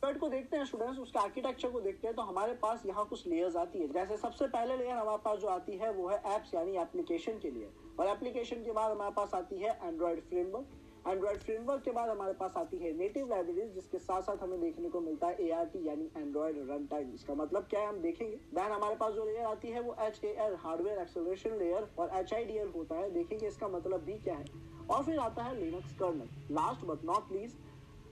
Android को देखते हैं स्टूडेंट्स, उसके आर्किटेक्चर को देखते हैं तो हमारे पास यहाँ कुछ लेयर्स आती है। जैसे सबसे पहले लेयर हमारे पास जो आती है वो है एप्स यानी एप्लीकेशन के लिए, और एप्लीकेशन के बाद हमारे पास आती है एंड्रॉइड फ्रेमवर्क। एंड्रॉइड फ्रेमवर्क के बाद हमारे पास आती है नेटिव लाइब्रेरीज, जिसके साथ साथ हमें देखने को मिलता है ART यानी एंड्रॉइड रन टाइम। इसका मतलब क्या है हम देखेंगे। देन हमारे पास जो लेयर आती है वो HAL हार्डवेयर एक्सेलरेशन लेयर और HIDL होता है, देखेंगे इसका मतलब भी क्या है। और फिर आता है Linux kernel. Last but not least,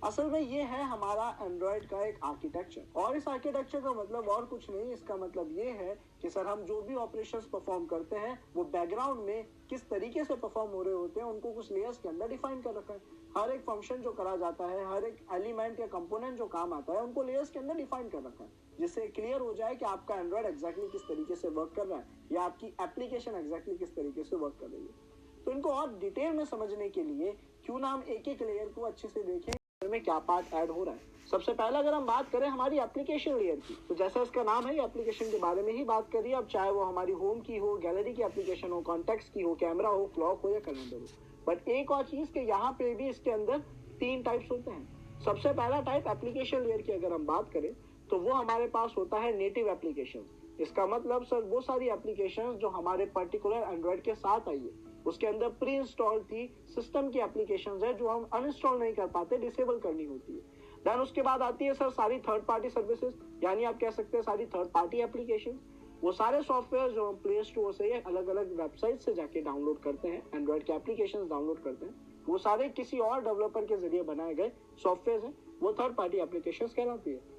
असल में ये है हमारा एंड्रॉइड का एक आर्किटेक्चर, और इस आर्किटेक्चर का मतलब और कुछ नहीं, इसका मतलब ये है कि सर हम जो भी ऑपरेशंस परफॉर्म करते हैं वो बैकग्राउंड में किस तरीके से परफॉर्म हो रहे होते हैं उनको कुछ लेयर्स के अंदर डिफाइन कर रखा है। हर एक फंक्शन जो करा जाता है, हर एक एलिमेंट या कंपोनेंट जो काम आता है उनको लेयर्स के अंदर डिफाइन कर रखा है, जिससे क्लियर हो जाए कि आपका एंड्रॉइड एग्जैक्टली किस तरीके से वर्क कर रहा है या आपकी एप्लीकेशन एग्जैक्टली किस तरीके से वर्क कर रही है। तो इनको और डिटेल में समझने के लिए क्यों ना हम एक एक लेयर को अच्छे से देखें में क्या पार्ट ऐड हो रहा है। सबसे पहले अगर हम बात करें हमारी एप्लीकेशन लेयर की, तो जैसा इसका नाम है एप्लीकेशन के बारे में ही बात करिए। अब चाहे वो हमारी होम की हो, गैलरी की एप्लीकेशन हो, कॉन्टेक्ट्स की हो, कैमरा हो, क्लॉक हो या कैलेंडर हो। बट एक और चीज के यहाँ पे भी इसके अंदर 3 टाइप्स होते हैं। सबसे पहला टाइप एप्लीकेशन लेयर की अगर हम बात करें तो वो हमारे पास होता है नेटिव एप्लीकेशन। इसका मतलब सर वो सारी एप्लीकेशन जो हमारे पर्टिकुलर एंड्रॉइड के साथ आई है, उसके अंदर प्री इंस्टॉल थी सिस्टम की एप्लीकेशंस है जो हम अनइंस्टॉल नहीं कर पाते, डिसेबल करनी होती है। देन उसके बाद आती है सर सारी थर्ड पार्टी सर्विसेज, यानी आप कह सकते हैं सारी थर्ड पार्टी एप्लीकेशन। वो सारे सॉफ्टवेयर जो हम प्ले स्टोर से या अलग अलग वेबसाइट से जाके डाउनलोड करते हैं, एंड्रॉइड के एप्लीकेशन डाउनलोड करते हैं, वो सारे किसी और डेवलपर के जरिए बनाए गए सॉफ्टवेयर हैं, वो थर्ड पार्टी एप्लीकेशन कहलाती है।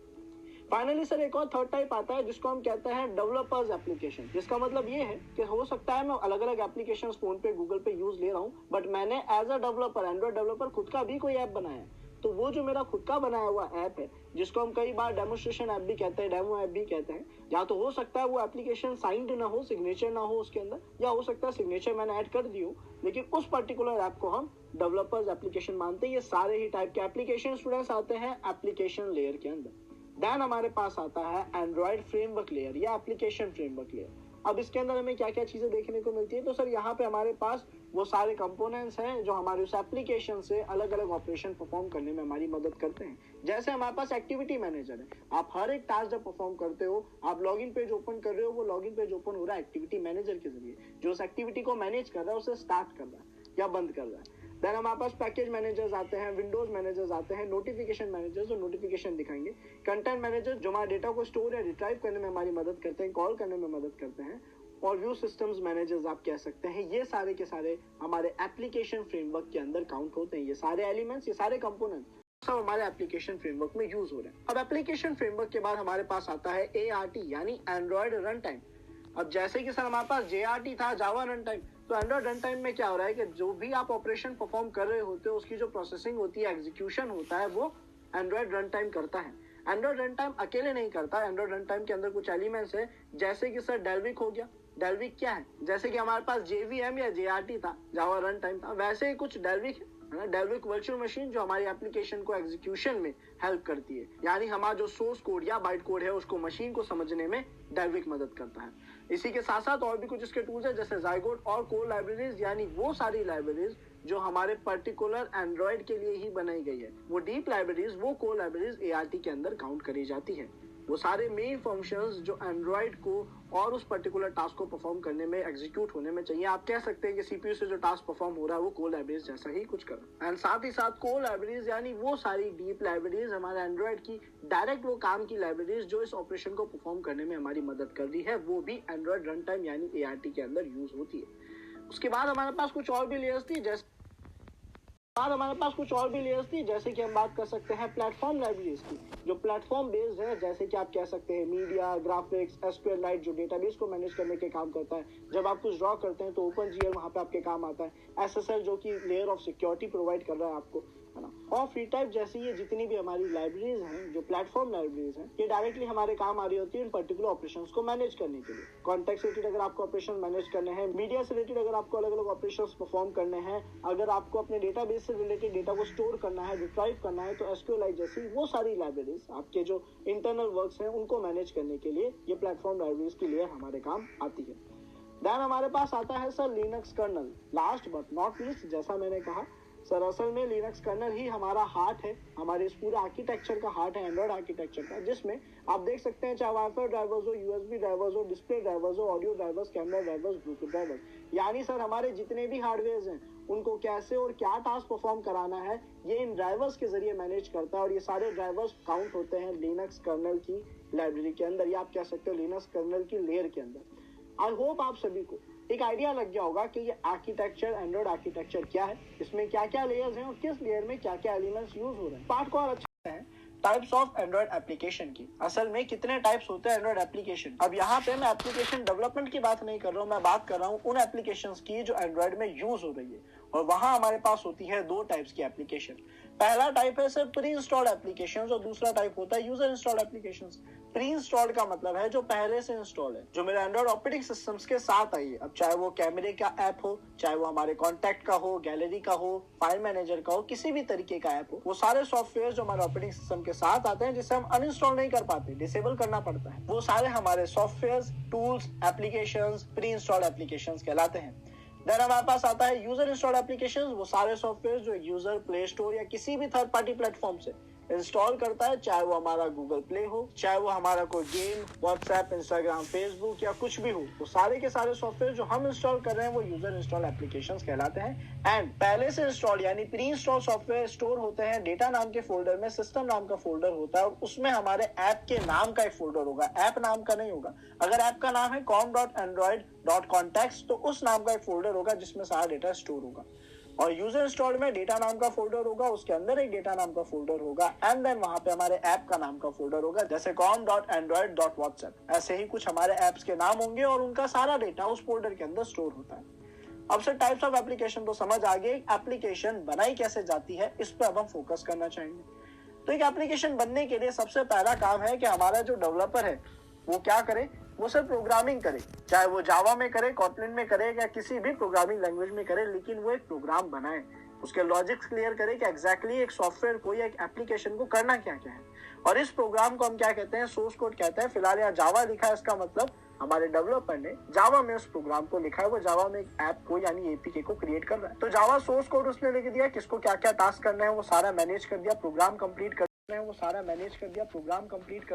फाइनली सर एक और थर्ड टाइप आता है जिसको हम कहते हैं डेवलपर्स एप्लीकेशन, जिसका मतलब ये है कि हो सकता है मैं अलग अलग application PhonePe, Google Pay use ले रहा हूँ, बट मैंने as a developer, Android developer खुद का भी कोई ऐप बनाया है। तो वो जो मेरा खुद का बनाया हुआ ऐप है, जिसको हम कई बार डेमोस्ट्रेशन ऐप भी कहते हैं, डेमो ऐप भी कहते हैं, या तो हो सकता है वो एप्लीकेशन साइंड ना हो, सिग्नेचर ना हो उसके अंदर, या हो सकता है सिग्नेचर मैंने ऐड कर दी हो, लेकिन उस पर्टिकुलर ऐप को हम डेवलपर्स एप्लीकेशन मानते हैं। ये सारे ही टाइप के एप्लीकेशन स्टूडेंट्स आते हैं एप्लीकेशन लेयर के अंदर। देन हमारे पास आता है एंड्रॉइड फ्रेमवर्क लेयर या एप्लीकेशन फ्रेमवर्क लेयर। अब इसके अंदर हमें क्या क्या चीजें देखने को मिलती है, तो सर यहाँ पे हमारे पास वो सारे कंपोनेंट्स हैं जो हमारे उस एप्लीकेशन से अलग अलग ऑपरेशन परफॉर्म करने में हमारी मदद करते हैं। जैसे हमारे पास एक्टिविटी मैनेजर है, आप हर एक टास्क जब परफॉर्म करते हो, आप लॉगिन पेज ओपन कर रहे हो, वो लॉगिन पेज ओपन हो रहा है एक्टिविटी मैनेजर के जरिए, जो उस एक्टिविटी को मैनेज कर रहा है, उसे स्टार्ट कर रहा है या बंद कर रहा है। देन हमारे पास पैकेज मैनेजर्स आते हैं, विंडोज मैनेजर्स आते हैं, नोटिफिकेशन मैनेजर्स जो नोटिफिकेशन दिखाएंगे, कंटेंट मैनेजर जो हमारे डेटा को स्टोर या रिट्राइव करने में हमारी मदद करते हैं, कॉल करने में मदद करते हैं, और व्यू सिस्टम्स मैनेजर्स आप कह सकते हैं। ये सारे के सारे हमारे एप्लीकेशन फ्रेमवर्क के अंदर काउंट होते हैं। ये सारे एलिमेंट्स, ये सारे कंपोनेंट्स सब हमारे एप्लीकेशन फ्रेमवर्क में यूज हो रहे हैं। अब एप्लीकेशन फ्रेमवर्क के बाद हमारे पास आता है ART यानी एंड्रॉइड रन टाइम। अब जैसे कि सर हमारे पास JRT था, जावा रन टाइम, तो एंड्रॉइड रन टाइम में क्या हो रहा है कि जो भी आप ऑपरेशन परफॉर्म कर रहे होते हो उसकी जो प्रोसेसिंग होती है, एग्जीक्यूशन होता है, वो एंड्रॉइड रन टाइम करता है। एंड्रॉइड रन टाइम अकेले नहीं करता, एंड्रॉइड रन टाइम के अंदर कुछ एलिमेंट्स है, जैसे कि सर डेल्विक हो गया। डेल्विक क्या है, जैसे कि हमारे पास JVM या JRT था, जावा रन टाइम था, वैसे ही कुछ डेल्विक है ना, डेल्विक वर्चुअल मशीन जो हमारी एप्लीकेशन को एग्जीक्यूशन में हेल्प करती है, यानी हमारा जो सोर्स कोड या बाइट कोड है उसको मशीन को समझने में डेल्विक मदद करता है। इसी के साथ साथ और भी कुछ इसके टूल्स है, जैसे ज़ाइगोट और कोर लाइब्रेरीज, यानी वो सारी लाइब्रेरीज जो हमारे पर्टिकुलर एंड्रॉइड के लिए ही बनाई गई है। वो डीप लाइब्रेरीज, वो कोर लाइब्रेरीज ART के अंदर काउंट करी जाती है। वो सारे मेन फंक्शंस जो एंड्रॉइड को और उस पर्टिकुलर टास्क को परफॉर्म करने में, एग्जीक्यूट होने में चाहिए। आप कह सकते हैं कि CPU से जो टास्क परफॉर्म हो रहा है वो कोर लाइब्रेरीज जैसा ही कुछ कर रहा है। एंड साथ ही साथ कोर लाइब्रेरीज यानी वो सारी डीप लाइब्रेरीज हमारे एंड्रॉइड की डायरेक्ट वो काम की लाइब्रेरीज जो इस ऑपरेशन को परफॉर्म करने में हमारी मदद कर रही है, वो भी एंड्रॉइड रन टाइम यानी ART के अंदर यूज होती है। उसके बाद हमारे पास कुछ और भी लेयर्स थी, जैसे कि हम बात कर सकते हैं प्लेटफॉर्म लाइब्रेरीज की, जो प्लेटफॉर्म बेस्ड है, जैसे कि आप कह सकते हैं मीडिया, ग्राफिक्स, SQLite जो डेटाबेस को मैनेज करने के काम करता है। जब आप कुछ ड्रॉ करते हैं तो OpenGL वहाँ पे आपके काम आता है। SSL जो कि लेयर ऑफ सिक्योरिटी प्रोवाइड कर रहा है आपको, है ना। और फ्री टाइप जैसी ये जितनी भी हमारी लाइब्रेरीज हैं, जो प्लेटफॉर्म लाइब्रेरीज हैं, ये डायरेक्टली हमारे काम आ रही होती है इन पर्टिकुलर ऑपरेशंस को मैनेज करने के लिए। कॉन्टेक्स्ट से रिलेटेड अगर आपको ऑपरेशन मैनेज करने हैं, मीडिया से रिलेटेड अगर आपको अलग अलग ऑपरेशंस परफॉर्म करने हैं, अगर आपको अपने डेटाबेस से रिलेटेड डेटा को स्टोर करना है, रिट्राइव करना है, तो SQLite जैसी वो सारी लाइब्रेरीज आपके जो इंटरनल वर्क्स हैं उनको मैनेज करने के लिए ये प्लेटफॉर्म लाइब्रेरीज की लेयर हमारे काम आती है। देन हमारे पास आता है sir Linux kernel. Last but not least, जैसा मैंने कहा सर असल में लिनक्स कर्नल ही हमारा हार्ट है, हमारे इस पूरे आर्किटेक्चर का हार्ट है, एंड्रॉइड आर्किटेक्चर का, जिसमें आप देख सकते हैं चाहे वाईफाई ड्राइवर्स हो, यूएसबी ड्राइवर्स हो, डिस्प्ले ड्राइवर्स हो, audio drivers, camera drivers, Bluetooth drivers, यानी सर हमारे जितने भी हार्डवेयर हैं उनको कैसे और क्या टास्क परफॉर्म कराना है ये इन ड्राइवर्स के जरिए मैनेज करता है, और ये सारे ड्राइवर्स काउंट होते हैं लिनक्स कर्नल की लाइब्रेरी के अंदर, या आप कह सकते हो लिनक्स कर्नल की लेयर के अंदर। आई होप आप सभी को एक आइडिया लग गया होगा कि ये आर्किटेक्चर, एंड्रॉइड आर्किटेक्चर क्या है, इसमें क्या क्या लेयर्स हैं और किस लेयर में क्या क्या एलिमेंट्स यूज हो रहे हैं। पार्ट को और अच्छा है टाइप्स ऑफ एंड्रॉइड एप्लीकेशन की। असल में कितने टाइप्स होते हैं एंड्रॉइड एप्लीकेशन। अब यहाँ पे मैं एप्लीकेशन डेवलपमेंट की बात नहीं कर रहा हूँ, मैं बात कर रहा हूँ उन एप्लीकेशंस की जो एंड्रॉइड में यूज हो रही है, और वहां हमारे पास होती है दो टाइप्स की एप्लीकेशन। पहला टाइप है सर प्री इंस्टॉल्ड एप्लीकेशंस, और दूसरा टाइप होता है user installed applications. Pre installed का मतलब है जो पहले से इंस्टॉल है, जो मेरे एंड्रॉइड ऑपरेटिंग सिस्टम्स के साथ आई है। अब चाहे वो कैमरे का ऐप हो, चाहे वो हमारे कॉन्टैक्ट का हो, गैलरी का हो, फाइल मैनेजर का हो, किसी भी तरीके का ऐप हो, वो सारे सॉफ्टवेयर जो हमारे ऑपरेटिंग सिस्टम के साथ आते हैं जिसे हम अनइंस्टॉल नहीं कर पाते, डिसेबल करना पड़ता है, वो सारे हमारे software, tools, applications pre installed applications कहलाते हैं। देन हमारे पास आता है यूजर इंस्टॉल्ड एप्लीकेशंस, वो सारे सॉफ्टवेयर जो यूजर प्ले स्टोर या किसी भी थर्ड पार्टी प्लेटफॉर्म से इंस्टॉल करता है, चाहे वो हमारा गूगल प्ले हो, चाहे वो हमारा कोई गेम, व्हाट्सएप, इंस्टाग्राम, फेसबुक या कुछ भी हो, वो सारे के सारे सॉफ्टवेयर जो हम इंस्टॉल कर रहे हैं वो यूजर इंस्टॉल एप्लीकेशंस कहलाते हैं। एंड पहले से इंस्टॉल यानी प्री इंस्टॉल सॉफ्टवेयर स्टोर होते हैं डेटा नाम के फोल्डर में, सिस्टम नाम का फोल्डर होता है, और उसमें हमारे ऐप के नाम का एक फोल्डर होगा, ऐप नाम का नहीं होगा। अगर ऐप का नाम है com.android.contacts तो उस नाम का एक फोल्डर होगा जिसमें सारा डेटा स्टोर होगा। और यूजर इंस्टॉल्ड में डेटा नाम का फोल्डर होगा, उसके अंदर एक डेटा नाम का फोल्डर होगा, एंड देन वहां पे हमारे ऐप का नाम का फोल्डर होगा, जैसे com.android.whatsapp। ऐसे ही कुछ हमारे ऐप्स के नाम होंगे और उनका सारा डेटा उस फोल्डर के अंदर स्टोर होता है। अब से टाइप्स ऑफ एप्लीकेशन तो समझ आ गए, एप्लीकेशन बनाई कैसे जाती है इस पर अब हम फोकस करना चाहेंगे। तो एक एप्लीकेशन बनने के लिए सबसे पहला काम है कि हमारा जो डेवलपर है वो क्या करे, वो सिर्फ प्रोग्रामिंग करे, चाहे वो जावा में करे, कॉटलिन में करे या किसी भी प्रोग्रामिंग लैंग्वेज में करे, लेकिन वो एक प्रोग्राम बनाए, उसके लॉजिक्स क्लियर करे कि एग्जैक्टली एक सॉफ्टवेयर को या एक एप्लीकेशन को करना क्या क्या है। और इस प्रोग्राम को हम क्या कहते हैं, सोर्स कोड कहते हैं। फिलहाल यहाँ जावा लिखा है, इसका मतलब हमारे डेवलपर ने जावा में उस प्रोग्राम को लिखा है, वो जावा में एक ऐप को यानी एपीके को क्रिएट कर रहा है। तो जावा सोर्स कोड उसने लिख दिया, किसको क्या क्या टास्क करना है वो सारा मैनेज कर दिया, प्रोग्राम कंप्लीट कर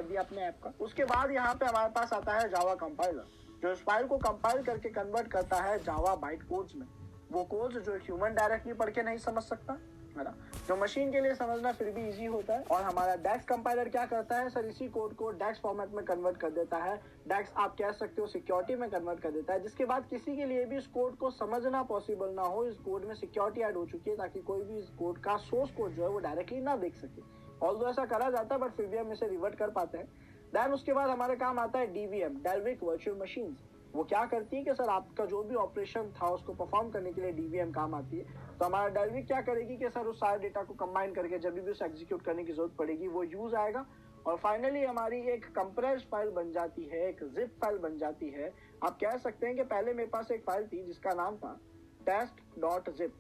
दिया अपने ऐप का। उसके बाद यहाँ पे हमारे पास आता है जावा कंपाइलर, जो इस फाइल को कंपाइल करके कन्वर्ट करता है जावा बाइट कोड्स में, वो कोड्स जो ह्यूमन डायरेक्टली पढ़ के नहीं समझ सकता है ना, जो मशीन के लिए समझना फिर भी इजी होता है। और हमारा डेक्स कंपाइलर क्या करता है सर, इसी कोड को डेक्स फॉर्मेट में कन्वर्ट कर देता है, डेक्स आप कह सकते हो सिक्योरिटी में कन्वर्ट कर देता है, जिसके बाद किसी के लिए भी इस कोड को समझना पॉसिबल ना हो, इस कोड में सिक्योरिटी ऐड हो चुकी है ताकि कोई भी इस कोड का सोर्स कोड जो है वो डायरेक्टली ना देख सके। ऑल्दो ऐसा करा जाता है बट फिर भी हम इसे रिवर्ट कर पाते हैं। देन उसके बाद हमारे काम आता है डीवीएम, डेल्विक वर्चुअल मशीन्स। वो क्या करती है कि सर आपका जो भी ऑपरेशन था उसको परफॉर्म करने के लिए डीवीएम काम आती है। तो हमारा डेल्विक क्या करेगी कि सर उस सारे डेटा को कंबाइन करके जब भी उसे एग्जीक्यूट करने की जरूरत पड़ेगी वो यूज आएगा, और फाइनली हमारी एक कंप्रेस्ड फाइल बन जाती है, एक जिप फाइल बन जाती है। आप कह सकते हैं कि पहले मेरे पास एक फाइल थी जिसका नाम था test.zip।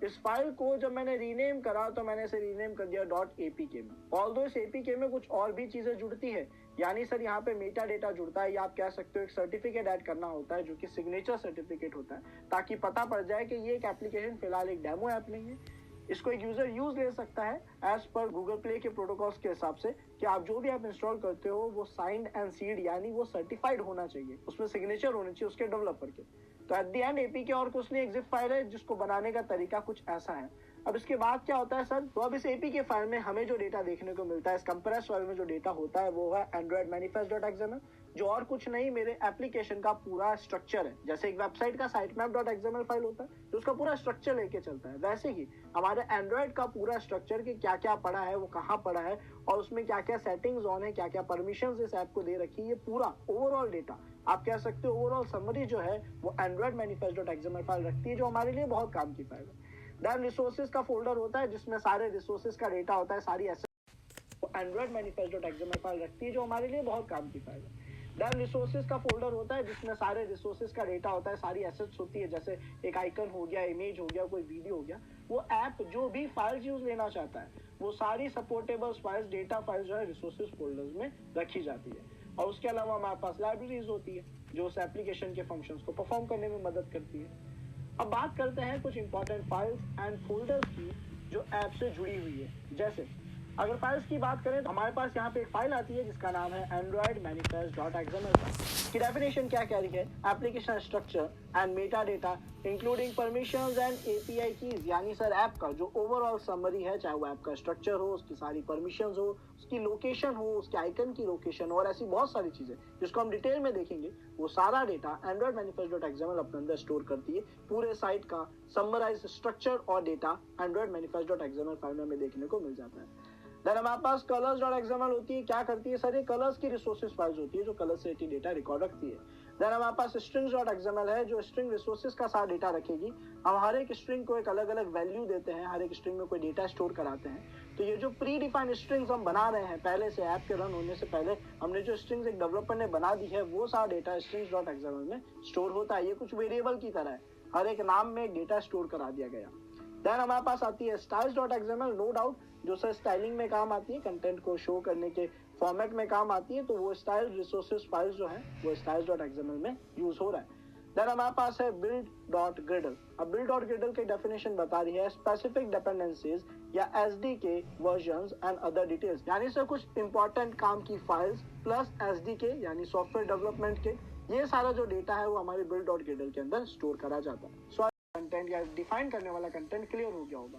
इस फाइल को जब मैंने रीनेम करा तो मैंने इसे रीनेम कर दिया .apk में। ऑल्दो इस एपीके में कुछ और भी चीजें जुड़ती है, यानी सर यहाँ पे मेटा डेटा जुड़ता है, या आप कह सकते हो एक सर्टिफिकेट ऐड करना होता है जो कि सिग्नेचर सर्टिफिकेट होता है, ताकि पता पड़ जाए कि ये एक एप्लीकेशन फिलहाल एक डेमो ऐप नहीं है, इसको एक यूजर यूज ले सकता है एज पर गूगल प्ले के प्रोटोकॉल्स के हिसाब से कि आप जो भी ऐप इंस्टॉल करते हो वो साइंड एंड सीड यानी वो सर्टिफाइड होना चाहिए, उसमें सिग्नेचर होनी चाहिए उसके डेवलपर के। तो एट द एंड एपीके और कुछ नहीं, एक जिप फाइल है जिसको बनाने का तरीका कुछ ऐसा है। अब इसके बाद क्या होता है सर, तो अब इस एपीके फाइल में हमें जो डेटा देखने को मिलता है, इस कंप्रेस फाइल में जो डेटा होता है वो है एंड्रॉइड मैनिफेस्ट.xml, जो और कुछ नहीं मेरे एप्लीकेशन का पूरा स्ट्रक्चर है। जैसे एक वेबसाइट का sitemap.xml फाइल होता है जो उसका पूरा स्ट्रक्चर लेके चलता है, वैसे ही हमारे एंड्रॉइड का पूरा स्ट्रक्चर कि क्या क्या पड़ा है, वो कहाँ पड़ा है और उसमें क्या क्या सेटिंग्स ऑन है, क्या क्या परमिशंस इस ऐप को दे रखी है, ये पूरा ओवरऑल डेटा आप कह सकते हो ओवरऑल समरी जो है वो एंड्रॉइड मैनिफेस्ट.xml फाइल रखती है, जो हमारे लिए बहुत काम की फाइल है। देन रिसोर्सेज का फोल्डर होता है जिसमें सारे रिसोर्सेज का डेटा होता है, सारी एसेट एंड्रॉइड मैनिफेस्ट.xml फाइल रखती है, जो हमारे लिए बहुत काम की फाइल है। देन रिसोर्सेज का फोल्डर होता है जिसमें सारे रिसोर्सेज का डेटा होता है, सारी एसेट्स होती है, जैसे एक आइकन हो गया, इमेज हो गया, कोई वीडियो हो गया, वो ऐप जो भी फाइल्स यूज लेना चाहता है वो सारी सपोर्टेबल फाइल्स, डेटा फाइल्स जो है रिसोर्सेज फोल्डर्स में रखी जाती है। और उसके अलावा हमारे पास लाइब्रेरीज होती है जो उस एप्लीकेशन के फंक्शंस को परफॉर्म करने में मदद करती है। अब बात करते हैं कुछ इंपॉर्टेंट फाइल्स एंड फोल्डर्स की जो ऐप से जुड़ी हुई है। जैसे अगर फाइल्स की बात करें तो हमारे पास यहाँ पे एक फाइल आती है जिसका नाम है Android manifest.xml। की डेफिनेशन क्या कह रही है? Application structure and Meta data including permissions and API keys, यानी सर ऐप का जो ओवरऑल समरी है, चाहे वो ऐप का स्ट्रक्चर हो, उसकी सारी परमिशंस हो, उसकी लोकेशन हो, उसके आइकन की लोकेशन और ऐसी बहुत सारी चीजें जिसको हम डिटेल में देखेंगे, वो सारा डेटा Android manifest.xml अपने अंदर स्टोर करती है। पूरे साइट का समराइज स्ट्रक्चर और डेटा Android manifest.xml फाइल में हमें देखने को मिल जाता है। देन हमारे पास colors.xml होती है। क्या करती है सर? ये कलर्स की रिसोर्सेज फाइल्स होती है जो कलर से रिलेटेड डेटा रिकॉर्ड रखती है। देन हमारे पास strings.xml है जो स्ट्रिंग रिसोर्सेज का सारा डेटा रखेगी। हम हर एक स्ट्रिंग को एक अलग अलग वैल्यू देते हैं, हर एक स्ट्रिंग में कोई डेटा स्टोर कराते हैं। तो ये जो प्री डिफाइंड स्ट्रिंग्स हम बना रहे हैं पहले से, ऐप के रन होने से पहले हमने जो स्ट्रिंग्स एक डेवलपर ने बना दी है, वो सारा डेटा strings.xml में स्टोर होता है। ये कुछ वेरिएबल की तरह है, हर एक नाम में एक डेटा स्टोर करा दिया गया। देन हमारे पास आती है styles.xml, नो डाउट जो सर स्टाइलिंग में काम आती है, कंटेंट को शो करने के फॉर्मेट में काम आती है। तो वो स्टाइल रिसोर्सेज फाइल्स जो है वो styles.xml में यूज हो रहा है। देन हमारे पास है build.gradle। अब build.gradle की डेफिनेशन बता रही है स्पेसिफिक डिपेंडेंसीज या SDK versions and other details, यानी सर कुछ इंपॉर्टेंट काम की फाइल्स प्लस SDK यानी सॉफ्टवेयर डेवलपमेंट किट, ये सारा जो डेटा है वो हमारे build.gradle के अंदर स्टोर करा जाता है। सो कंटेंट या डिफाइन करने वाला कंटेंट क्लियर हो गया होगा।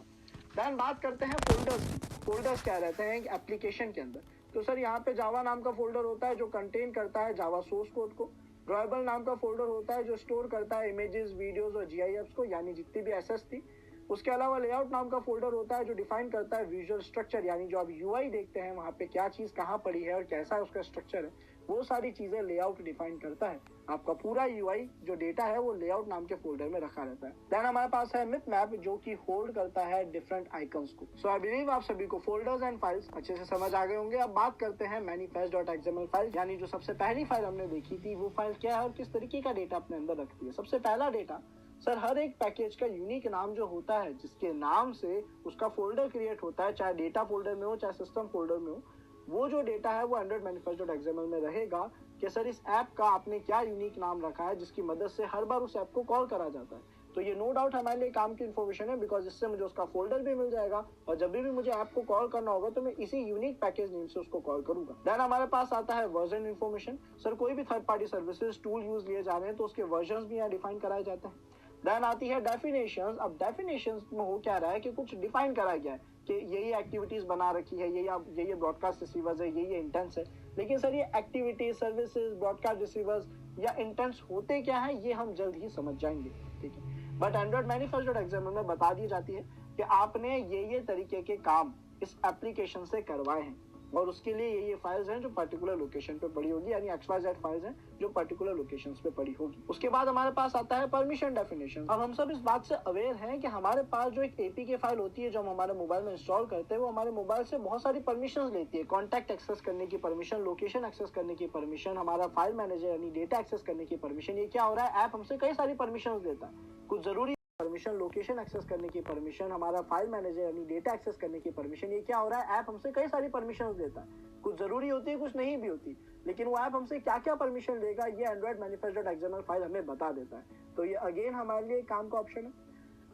देन बात करते हैं फोल्डर्स की। फोल्डर्स क्या रहते हैं एप्लीकेशन के अंदर? तो सर यहाँ पे जावा नाम का फोल्डर होता है जो कंटेन करता है जावा सोर्स कोड को। ड्रॉएबल नाम का फोल्डर होता है जो स्टोर करता है इमेजेस, वीडियोस और GIFs को, यानी जितनी भी एसेट्स थी। उसके अलावा लेआउट नाम का फोल्डर होता है जो डिफाइन करता है विजुअल स्ट्रक्चर, यानी जो आप UI देखते हैं वहाँ पे क्या चीज कहाँ पड़ी है और कैसा उसका स्ट्रक्चर है, वो सारी चीजें लेआउट डिफाइन करता है। आपका पूरा UI जो डेटा है वो लेआउट नाम के फोल्डर में रखा रहता है। देन हमारे पास है मिथ मैप जो कि होल्ड करता है डिफरेंट आइकन्स को। सो आई बिलीव आप सभी को फोल्डर्स एंड फाइल्स अच्छे से समझ आ गए होंगे। अब बात करते हैं manifest.xml फाइल, यानी जो सबसे पहली फाइल हमने देखी थी वो फाइल क्या है और किस तरीके का डेटा अपने अंदर रखती है। सबसे पहला डेटा सर, हर एक पैकेज का यूनिक नाम जो होता है, जिसके नाम से उसका फोल्डर क्रिएट होता है, चाहे डेटा फोल्डर में हो चाहे सिस्टम फोल्डर में हो, वो जो डेटा है वो Android manifest.xml में रहेगा कि सर इस ऐप का आपने क्या यूनिक नाम रखा है जिसकी मदद से हर बार उस ऐप को कॉल करा जाता है। तो ये नो डाउट हमारे लिए काम की इन्फॉर्मेशन है, बिकॉज इससे मुझे उसका फोल्डर भी मिल जाएगा और जब भी मुझे ऐप को कॉल करना होगा तो मैं इसी यूनिक पैकेज नेम से उसको कॉल करूंगा। देन हमारे पास आता है वर्जन इन्फॉर्मेशन। सर कोई भी third party services tool use लिए जा रहे हैं तो उसके वर्जन भी यहाँ डिफाइन कराए जाते हैं। देन आती है डेफिनेशंस। अब डेफिनेशंस में हो क्या रहा है कि कुछ डिफाइन करा गया है कि यही एक्टिविटीज बना रखी है, यही ब्रॉडकास्ट रिसीवर्स है, यही इंटेंस है। लेकिन सर ये एक्टिविटीज, सर्विसेज, ब्रॉडकास्ट रिसीवर्स या इंटेंस होते क्या है ये हम जल्द ही समझ जाएंगे, ठीक है। बट Android manifest.xml में बता दी जाती है कि आपने ये तरीके के काम इस एप्लीकेशन से करवाए हैं और उसके लिए ये फाइल्स हैं जो पर्टिकुलर लोकेशन पे पड़ी होगी, यानी XYZ फाइल्स हैं जो पर्टिकुलर लोकेशंस पे पड़ी होगी। उसके बाद हमारे पास आता है परमिशन डेफिनेशन। अब हम सब इस बात से अवेयर हैं कि हमारे पास जो एक APK फाइल होती है जो हम हमारे मोबाइल में इंस्टॉल करते हैं, वो हमारे मोबाइल से बहुत सारी परमिशन लेती है। कॉन्टैक्ट एक्सेस करने की परमिशन, लोकेशन एक्सेस करने की परमिशन, हमारा फाइल मैनेजर यानी डेटा एक्सेस करने की परमिशन। ये क्या हो रहा है, ऐप हमसे कई सारी परमिशन लेता है। कुछ जरूरी परमिशन, लोकेशन एक्सेस करने की परमिशन, हमारा फाइल मैनेजर यानी डेटा एक्सेस करने की परमिशन। ये क्या हो रहा है, ऐप हमसे कई सारी परमिशन देता है। कुछ जरूरी होती है, कुछ नहीं भी होती, लेकिन वो ऐप हमसे क्या क्या परमिशन देगा ये Android manifest.xml फाइल हमें बता देता है। तो ये अगेन हमारे लिए काम का ऑप्शन है।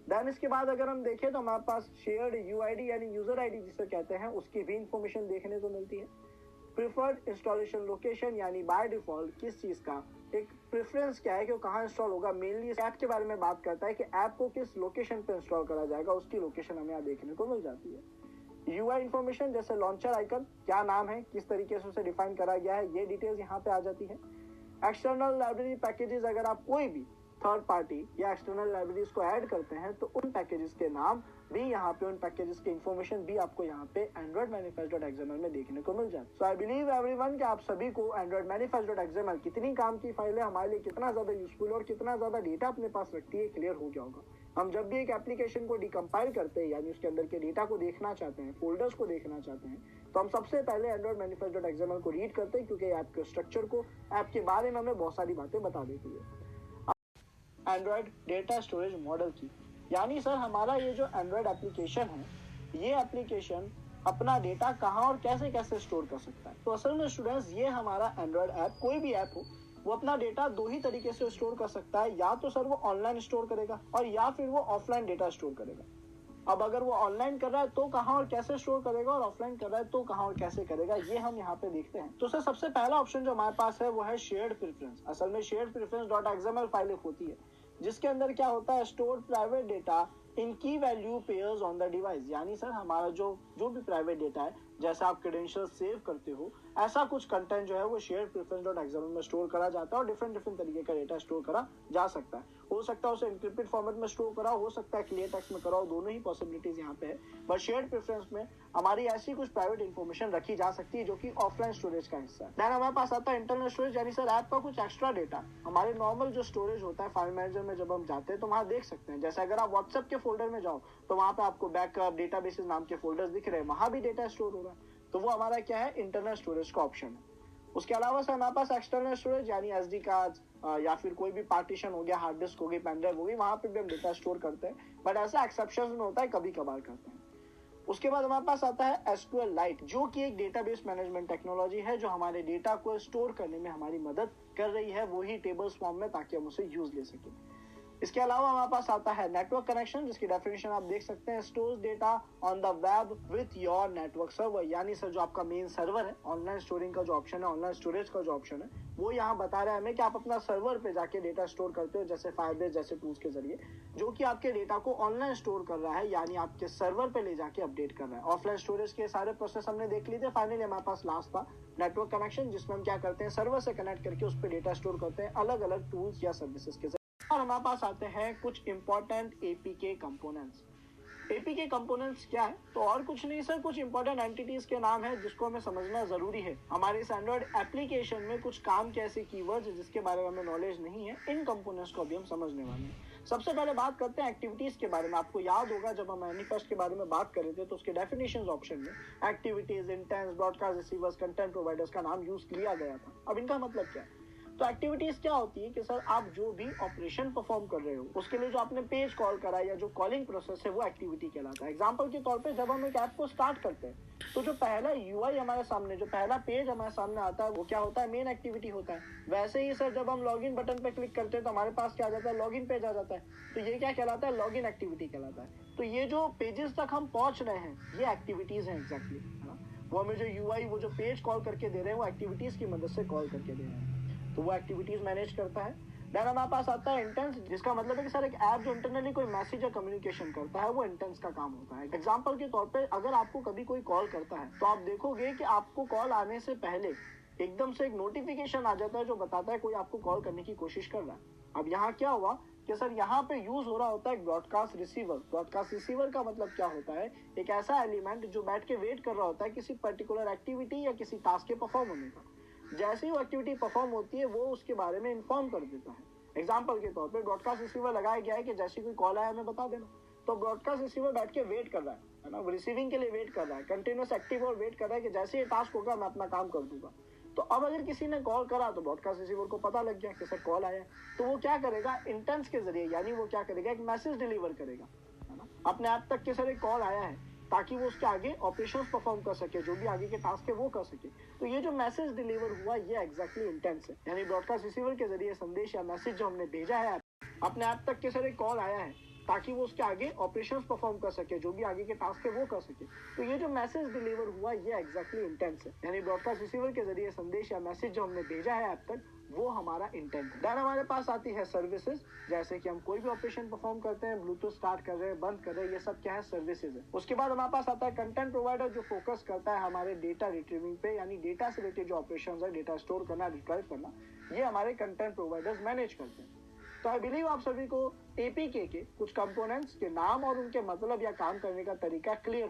देन इसके बाद अगर हम देखें तो हमारे पास शेयर्ड UID यानी यूजर ID जिसे कहते हैं, उसकी भी इंफॉर्मेशन देखने को मिलती है। प्रिफर्ड इंस्टॉलेशन लोकेशन यानी बाय डिफॉल्ट किस चीज का एक प्रेफरेंस क्या है कि वो कहाँ इंस्टॉल होगा, मेनली इस ऐप के बारे में बात करता है कि ऐप को किस लोकेशन पे इंस्टॉल करा जाएगा, उसकी लोकेशन हमें यहाँ देखने को मिल जाती है। UI इन्फॉर्मेशन जैसे लॉन्चर आइकन, क्या नाम है, किस तरीके से उसे डिफाइन करा गया है, ये डिटेल्स यहाँ पे आ जाती है। एक्सटर्नल लाइब्रेरी पैकेजेस, अगर आप कोई भी थर्ड पार्टी या एक्सटर्नल लाइब्रेरीज को ऐड करते हैं तो उन पैकेजेस के नाम भी यहाँ पे, उन पैकेजेस की इंफॉर्मेशन भी आपको यहाँ पे Android manifest.xml में देखने को मिल जाती है। सो आई बिलीव एवरीवन कि आप सभी को Android manifest.xml कितनी काम की फाइल है, हमारे लिए कितना ज्यादा यूजफुल और कितना ज्यादा डेटा अपने पास रखती है, क्लियर हो गया होगा। हम जब भी एक एप्लीकेशन को डिकम्पाइल करते हैं यानी उसके अंदर के डेटा को देखना चाहते हैं, फोल्डर्स को देखना चाहते हैं, तो हम सबसे पहले Android manifest.xml को रीड करते हैं, क्योंकि ऐप के स्ट्रक्चर को, ऐप के बारे में हमें बहुत सारी बातें बता देती है। एंड्रॉयड डेटा स्टोरेज मॉडल की, यानी सर हमारा ये जो एंड्रॉयड एप्लीकेशन है, ये एप्लीकेशन अपना डेटा कहाँ और कैसे कैसे स्टोर कर सकता है। तो असल में स्टूडेंट्स, ये हमारा एंड्रॉयड ऐप, कोई भी ऐप हो, वो अपना डेटा दो ही तरीके से स्टोर कर सकता है, या तो सर वो ऑनलाइन स्टोर करेगा और या फिर वो ऑफलाइन डेटा स्टोर करेगा। अब अगर वो ऑनलाइन कर रहा है तो कहाँ और कैसे स्टोर करेगा, और ऑफलाइन कर रहा है तो कहाँ और कैसे करेगा, ये हम यहाँ पे देखते हैं। तो सर सबसे पहला ऑप्शन जो हमारे पास है वो है शेयर्ड प्रेफरेंस। असल में shared preference dot XML file एक होती है जिसके अंदर क्या होता है, स्टोर्ड प्राइवेट डेटा इन की value pairs on the device. यानी सर हमारा जो भी प्राइवेट डेटा है, जैसे आप क्रेडेंशियल सेव करते हो, ऐसा कुछ कंटेंट जो है वो शेयर प्रेफरेंस डॉट एक्सएमएल में स्टोर करा जाता है और डिफरेंट तरीके का डेटा स्टोर करा जा सकता है। हो सकता है उसे एन्क्रिप्टेड फॉर्मेट में स्टोर करा हो सकता है क्लियर टेक्स्ट में कराओ, दोनों ही पॉसिबिलिटीज यहाँ पे है। बट शेयर्ड प्रेफरेंस में हमारी ऐसी कुछ प्राइवेट इंफॉर्मेशन रखी जा सकती है जो कि ऑफलाइन स्टोरेज का हिस्सा है। देन हमारे पास आता है इंटरनल स्टोरेज, यानी सर ऐप का कुछ एक्स्ट्रा डेटा हमारे नॉर्मल जो स्टोरेज होता है फाइल मैनेजर में जब हम जाते हैं तो वहाँ देख सकते हैं। जैसे अगर आप व्हाट्सएप के फोल्डर में जाओ तो वहाँ पे आपको बैकअप डेटाबेसेस नाम के फोल्डर्स दिख रहे हैं, वहाँ भी डेटा स्टोर हो रहा है, तो वो हमारा क्या है, इंटरनल स्टोरेज का ऑप्शन है। उसके अलावा सर हमारे पास एक्सटर्नल स्टोरेज यानी एसडी कार्ड या फिर कोई भी पार्टीशन हो गया, हार्ड डिस्क हो गई, पेन ड्राइव हो गई, वहां पे भी हम डेटा स्टोर करते हैं, बट ऐसा एक्सेप्शन में होता है, कभी कभार करते हैं। उसके बाद हमारे पास आता है एसक्यूएल लाइट, जो कि एक डेटाबेस मैनेजमेंट टेक्नोलॉजी है जो हमारे डेटा को स्टोर करने में हमारी मदद कर रही है, वही टेबल्स फॉर्म में, ताकि हम उसे यूज ले सकें। इसके अलावा हमारे पास आता है नेटवर्क कनेक्शन, जिसकी डेफिनेशन आप देख सकते हैं, stores data on the web with your network server. यानी सर जो आपका मेन सर्वर है, ऑनलाइन स्टोरिंग का जो ऑप्शन है, ऑनलाइन स्टोरेज का जो ऑप्शन है, वो यहाँ बता रहा है हमें कि आप अपना सर्वर पे जाके डेटा स्टोर करते हो, जैसे फायरबेस जैसे टूल्स के जरिए, जो कि आपके डेटा को ऑनलाइन स्टोर कर रहा है, यानी आपके सर्वर पे ले जाके अपडेट कर रहा है। ऑफलाइन स्टोरेज के सारे प्रोसेस हमने देख लिए थे। फाइनली हमारे पास लास्ट था नेटवर्क कनेक्शन, जिसमें हम क्या करते हैं, सर्वर से कनेक्ट करके उस पर डेटा स्टोर करते हैं अलग अलग टूल्स या सर्विसेज के। और हमारे पास आते हैं कुछ important APK components. APK components क्या है, तो और कुछ नहीं सर, कुछ इंपॉर्टेंट एंटिटीज के नाम है जिसको हमें समझना जरूरी है। हमारे इस एंड्रॉइड एप्लीकेशन में कुछ काम के ऐसे कीवर्ड्स जिसके बारे में हमें नॉलेज नहीं है, इन कंपोनेंट्स को अभी हम समझने वाले हैं। सबसे पहले बात करते हैं एक्टिविटीज के बारे में। आपको याद होगा जब हम मैनिफेस्ट के बारे में बात कर रहे थे तो उसके डेफिनेशंस ऑप्शन में activities, intents, broadcast receivers, content providers का नाम यूज किया गया था। अब इनका मतलब क्या है, तो एक्टिविटीज क्या होती है कि सर आप जो भी ऑपरेशन परफॉर्म कर रहे हो उसके लिए जो आपने पेज कॉल करा या जो कॉलिंग प्रोसेस है वो एक्टिविटी कहलाता है। एग्जांपल के तौर पे जब हम एक ऐप को स्टार्ट करते हैं तो जो पहला यूआई हमारे सामने, जो पहला पेज हमारे सामने आता है, वो क्या होता है, मेन एक्टिविटी होता है। वैसे ही सर जब हम लॉगिन बटन पे क्लिक करते हैं तो हमारे पास क्या आ जाता है, लॉगिन पेज आ जाता है, तो ये क्या कहलाता है, लॉगिन एक्टिविटी कहलाता है। तो ये जो पेजेस तक हम पहुंच रहे हैं ये एक्टिविटीज हैं एग्जैक्टली, वो हमें जो यूआई वो जो पेज कॉल करके दे रहे हैं वो एक्टिविटीज की मदद से कॉल करके दे रहे हैं, तो वो एक्टिविटीज मैनेज करता है। देन हमारे पास आता है इंटेंस, जिसका मतलब है कि सर एक ऐप जो इंटरनली कोई मैसेज या कम्युनिकेशन करता है वो इंटेंस का काम होता है। एग्जांपल के तौर पे अगर आपको कभी कोई कॉल करता है तो आप देखोगे कि आपको कॉल आने से पहले एकदम से एक नोटिफिकेशन आ जाता है जो बताता है कोई आपको कॉल करने की कोशिश कर रहा है। अब यहाँ क्या हुआ कि सर यहाँ पे यूज हो रहा होता है ब्रॉडकास्ट रिसीवर। ब्रॉडकास्ट रिसीवर का मतलब क्या होता है, एक ऐसा एलिमेंट जो बैठ के वेट कर रहा होता है किसी पर्टिकुलर एक्टिविटी या किसी टास्क के परफॉर्म होने का। जैसे ही वो एक्टिविटी परफॉर्म होती है वो उसके बारे में इन्फॉर्म कर देता है। एग्जांपल के तौर पे ब्रॉडकास्ट रिसीवर लगाया गया है कि जैसे कोई कॉल आया हमें बता देना, तो ब्रॉडकास्ट रिसीवर बैठ के वेट कर रहा है ना, रिसीविंग के लिए वेट कर रहा है, कंटिन्यूअस एक्टिव और वेट कर रहा है कि जैसे ये टास्क होगा मैं अपना काम कर दूंगा। तो अब अगर किसी ने कॉल करा तो ब्रॉडकास्ट रिसीवर को पता लग गया कि सर कॉल आया, तो वो क्या करेगा, इंटेंस के जरिए, यानी वो क्या करेगा, एक मैसेज डिलीवर करेगा, है ना, अपने ऐप तक कि सर एक कॉल आया है, ताकि वो उसके आगे ऑपरेशंस परफॉर्म कर सके, जो भी आगे के टास्क है वो कर सके। तो ये जो मैसेज डिलीवर हुआ ये एग्जैक्टली इंटेंस है, यानी ब्रॉडकास्ट रिसीवर के जरिए संदेश या मैसेज जो हमने भेजा है अपने ऐप तक के सर एक कॉल आया है, ताकि वो उसके आगे ऑपरेशंस परफॉर्म कर सके, जो भी आगे के टास्क है वो कर सके। तो ये जो मैसेज डिलीवर हुआ ये एग्जैक्टली इंटेंस है, यानी ब्रॉडकास्ट रिसीवर के जरिए संदेश या मैसेज जो हमने भेजा है ऐप तक वो हमारा इंटेंट है। देन हमारे पास आती है सर्विसेज, जैसे कि हम कोई भी ऑपरेशन परफॉर्म करते हैं, ब्लूटूथ स्टार्ट कर रहे हैं, बंद कर रहे हैं, ये सब क्या है, सर्विसेज है। उसके बाद हमारे पास आता है कंटेंट प्रोवाइडर, जो फोकस करता है हमारे डेटा रिट्रीविंग पे, यानी डेटा से रिलेटेड जो ऑपरेशन है, डेटा स्टोर करना, रिट्राइव करना, ये हमारे कंटेंट प्रोवाइडर्स मैनेज करते हैं। तो आई बिलीव आप सभी को एपीके के कुछ कंपोनेंट्स के नाम और उनके मतलब या काम करने का तरीका क्लियर